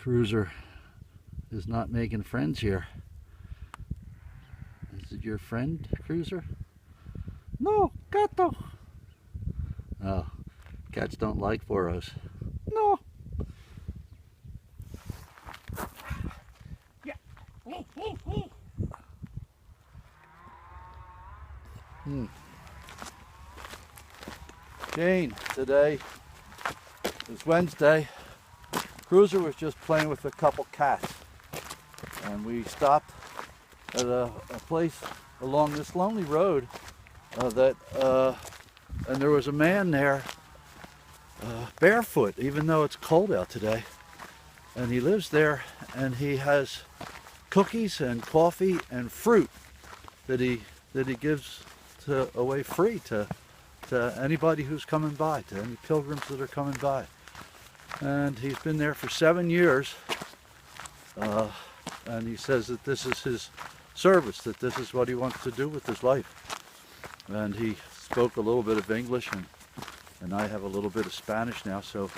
Cruzer is not making friends here. Is it your friend, Cruzer? No, gato. Oh, cats don't like burros. No. Yeah. Jane, today is Wednesday. Cruzer was just playing with a couple cats, and we stopped at a place along this lonely road and there was a man there barefoot, even though it's cold out today, and he lives there, and he has cookies and coffee and fruit that he gives away free to anybody who's coming by, to any pilgrims that are coming by. And he's been there for 7 years, and he says that this is his service, that this is what he wants to do with his life. And he spoke a little bit of English, and I have a little bit of Spanish now, so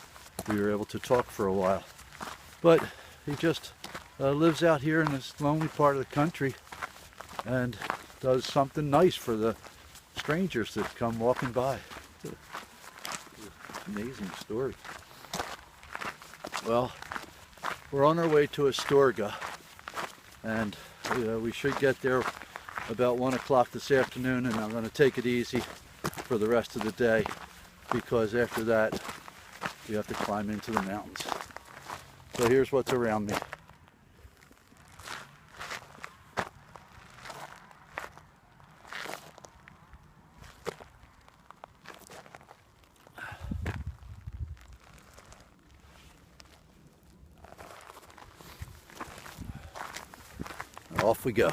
we were able to talk for a while. But he just lives out here in this lonely part of the country and does something nice for the strangers that come walking by. It's an amazing story. Well, we're on our way to Astorga, and we should get there about 1 o'clock this afternoon, and I'm going to take it easy for the rest of the day, because after that we have to climb into the mountains. So here's what's around me. Off we go.